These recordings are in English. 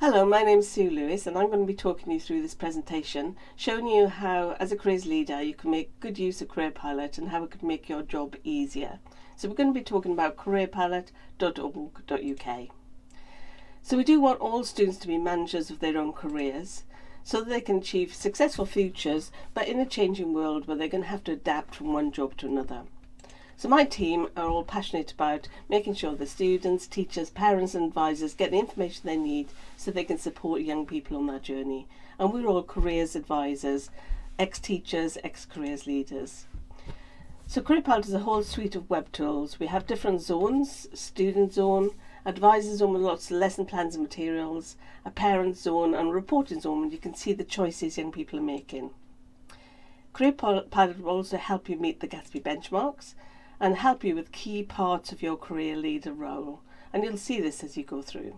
Hello, my name's Sue Lewis and I'm going to be talking you through this presentation, showing you how as a careers leader you can make good use of Career Pilot and how it could make your job easier. So we're going to be talking about careerpilot.org.uk. So we do want all students to be managers of their own careers so that they can achieve successful futures, but in a changing world where they're going to have to adapt from one job to another. So my team are all passionate about making sure the students, teachers, parents and advisors get the information they need so they can support young people on their journey. And we're all careers advisors, ex-teachers, ex-careers leaders. So Career Pilot is a whole suite of web tools. We have different zones: student zone, advisor zone with lots of lesson plans and materials, a parent zone and a reporting zone where you can see the choices young people are making. Career Pilot will also help you meet the Gatsby benchmarks and help you with key parts of your career leader role. And you'll see this as you go through.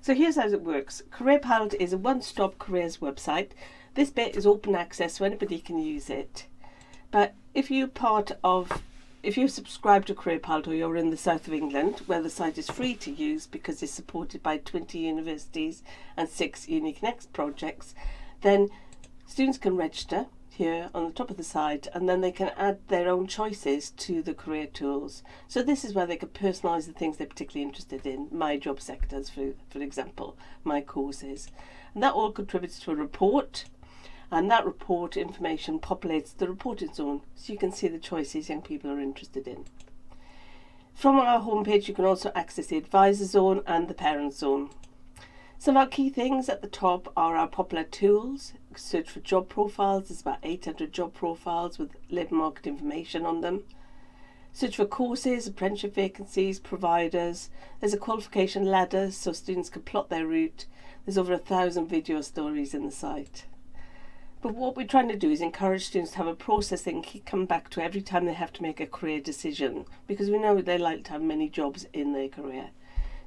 So here's how it works. Career Pilot is a one-stop careers website. This bit is open access so anybody can use it. But if you subscribe to Career Pilot or you're in the south of England, where the site is free to use because it's supported by 20 universities and 6 UniConnect projects, then students can register here on the top of the site, and then they can add their own choices to the career tools. So this is where they can personalise the things they're particularly interested in, my job sectors for example, my courses. And that all contributes to a report, and that report information populates the reporting zone so you can see the choices young people are interested in. From our homepage you can also access the advisor zone and the parent zone. Some of our key things at the top are our popular tools. Search for job profiles. There's about 800 job profiles with labour market information on them. Search for courses, apprenticeship vacancies, providers. There's a qualification ladder so students can plot their route. There's over 1,000 video stories in the site. But what we're trying to do is encourage students to have a process they can come back to every time they have to make a career decision, because we know they like to have many jobs in their career.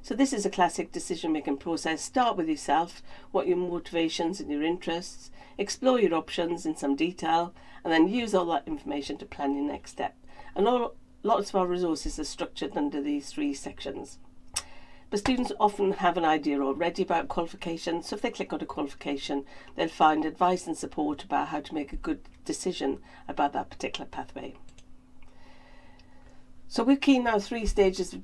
So this is a classic decision-making process. Start with yourself, what your motivations and your interests, explore your options in some detail, and then use all that information to plan your next step. And lots of our resources are structured under these 3 sections. But students often have an idea already about qualifications, so if they click on a qualification, they'll find advice and support about how to make a good decision about that particular pathway. So we're keen now 3 stages of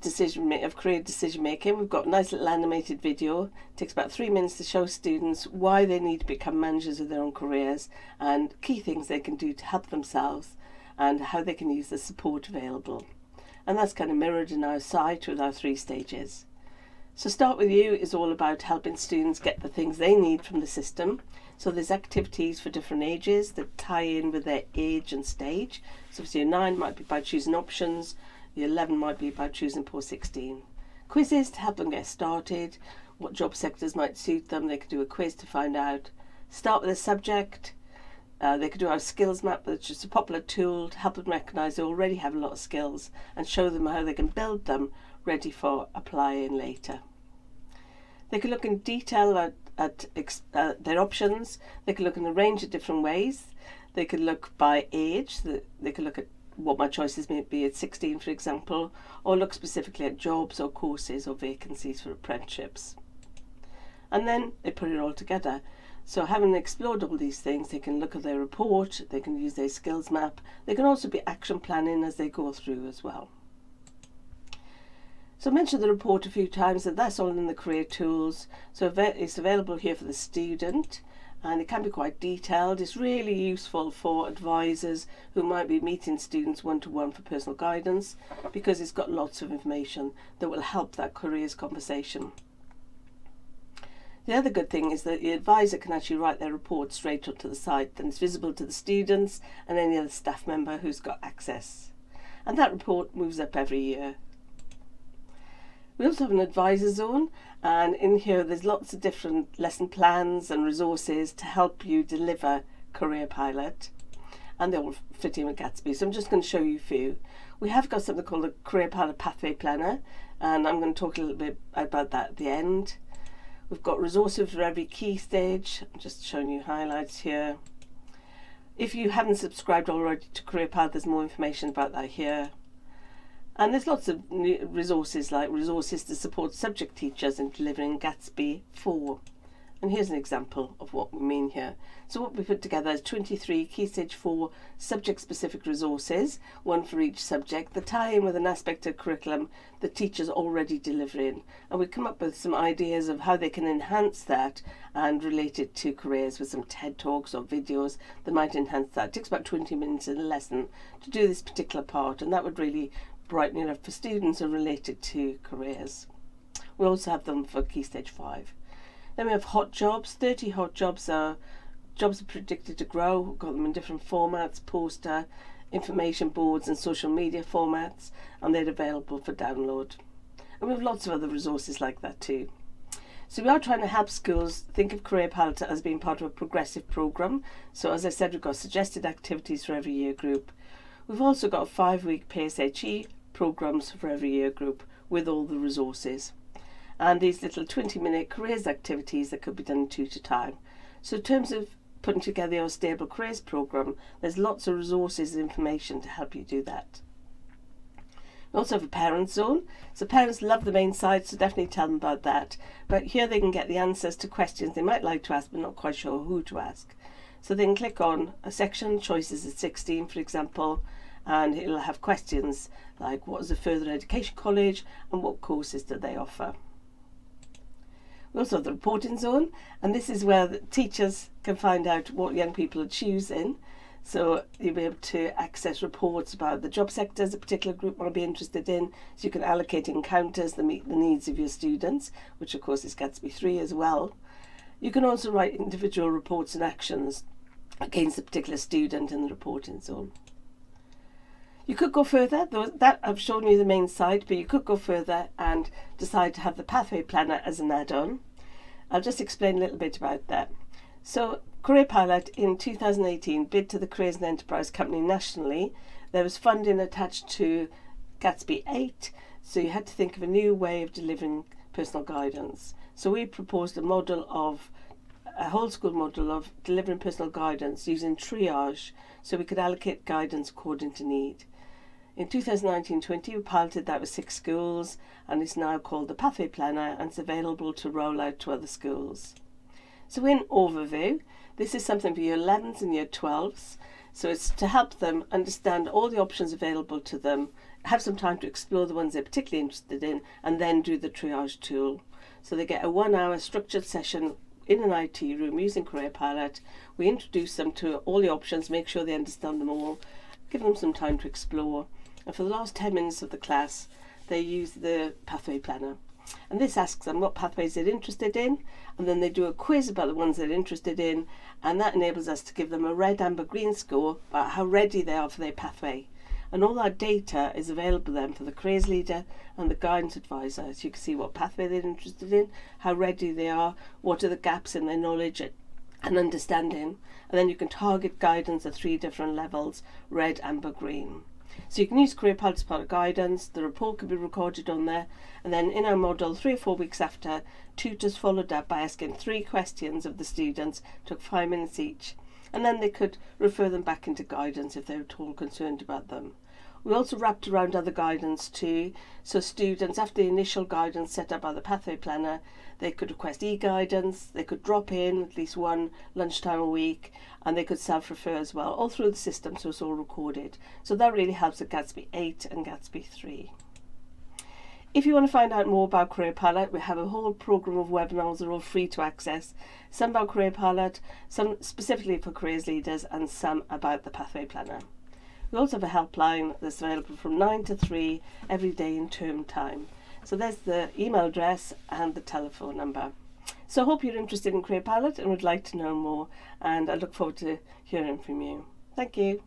career decision making. We've got a nice little animated video. It takes about 3 minutes to show students why they need to become managers of their own careers and key things they can do to help themselves and how they can use the support available. And that's kind of mirrored in our site with our 3 stages. So Start With You is all about helping students get the things they need from the system. So there's activities for different ages that tie in with their age and stage. So if year 9 might be about choosing options, year 11 might be about choosing post 16. Quizzes to help them get started, what job sectors might suit them. They could do a quiz to find out. Start with a subject. They could do our skills map, which is a popular tool to help them recognise they already have a lot of skills and show them how they can build them ready for applying later. They could look in detail at their options. They could look in a range of different ways. They could look by age. They could look at what my choices may be at 16, for example, or look specifically at jobs or courses or vacancies for apprenticeships. And then they put it all together. So having explored all these things, they can look at their report, they can use their skills map. They can also be action planning as they go through as well. So I mentioned the report a few times, and that's all in the career tools. So it's available here for the student, and it can be quite detailed. It's really useful for advisors who might be meeting students one-to-one for personal guidance, because it's got lots of information that will help that careers conversation. The other good thing is that the advisor can actually write their report straight onto the site, and it's visible to the students and any other staff member who's got access. And that report moves up every year. We also have an advisor zone, and in here there's lots of different lesson plans and resources to help you deliver Career Pilot, and they all fit in with Gatsby. So I'm just going to show you a few. We have got something called a Career Pilot Pathway Planner, and I'm going to talk a little bit about that at the end. We've got resources for every key stage. I'm just showing you highlights here. If you haven't subscribed already to Career Pilot, there's more information about that here. And there's lots of new resources, like resources to support subject teachers in delivering Gatsby 4. And here's an example of what we mean here. So what we put together is 23 Key Stage 4 subject-specific resources, one for each subject, that tie in with an aspect of curriculum the teacher's already delivering. And we come up with some ideas of how they can enhance that and relate it to careers with some TED Talks or videos that might enhance that. It takes about 20 minutes in a lesson to do this particular part, and that would really brighten it up for students and relate it to careers. We also have them for Key Stage 5. Then we have hot jobs. 30 hot jobs are predicted to grow. We've got them in different formats: poster, information boards and social media formats, and they're available for download. And we have lots of other resources like that too. So we are trying to help schools think of Career Palette as being part of a progressive programme. So as I said, we've got suggested activities for every year group. We've also got 5-week PSHE programmes for every year group with all the resources. And these little 20-minute careers activities that could be done in 2 at a time. So in terms of putting together your stable careers programme, there's lots of resources and information to help you do that. We also have a parent zone. So parents love the main site, so definitely tell them about that. But here they can get the answers to questions they might like to ask but not quite sure who to ask. So they can click on a section, choices at 16 for example, and it'll have questions like what is a further education college and what courses do they offer. We also have the reporting zone, and this is where the teachers can find out what young people are choosing. So you'll be able to access reports about the job sectors a particular group might be interested in, so you can allocate encounters that meet the needs of your students, which of course is Gatsby 3 as well. You can also write individual reports and actions against a particular student in the reporting zone. You could go further, that I've shown you the main site, but you could go further and decide to have the Pathway Planner as an add-on. I'll just explain a little bit about that. So Career Pilot in 2018 bid to the Careers and Enterprise Company nationally. There was funding attached to Gatsby 8, so you had to think of a new way of delivering personal guidance. So we proposed a whole school model of delivering personal guidance using triage, so we could allocate guidance according to need. In 2019-20 we piloted that with 6 schools, and it's now called the Pathway Planner, and it's available to roll out to other schools. So in overview, this is something for year 11s and year 12s, so it's to help them understand all the options available to them, have some time to explore the ones they're particularly interested in, and then do the triage tool. So they get a 1-hour structured session in an IT room using Career Pilot. We introduce them to all the options, make sure they understand them all, give them some time to explore, and for the last 10 minutes of the class they use the Pathway Planner, and this asks them what pathways they're interested in, and then they do a quiz about the ones they're interested in, and that enables us to give them a red, amber, green score about how ready they are for their pathway. And all that data is available then for the careers leader and the guidance advisor, so you can see what pathway they're interested in, how ready they are, what are the gaps in their knowledge and understanding, and then you can target guidance at 3 different levels: red, amber, green. So you can use Career Pilot as part of guidance, the report can be recorded on there, and then in our model 3 or 4 weeks after, tutors followed up by asking 3 questions of the students, took 5 minutes each, and then they could refer them back into guidance if they were at all concerned about them. We also wrapped around other guidance too, so students, after the initial guidance set up by the Pathway Planner, they could request e-guidance, they could drop in at least 1 lunchtime a week, and they could self-refer as well, all through the system, so it's all recorded. So that really helps at Gatsby 8 and Gatsby 3. If you want to find out more about Career Pilot, we have a whole programme of webinars that are all free to access, some about Career Pilot, some specifically for careers leaders, and some about the Pathway Planner. We also have a helpline that's available from 9 to 3 every day in term time. So there's the email address and the telephone number. So I hope you're interested in Career Pilot and would like to know more, and I look forward to hearing from you. Thank you.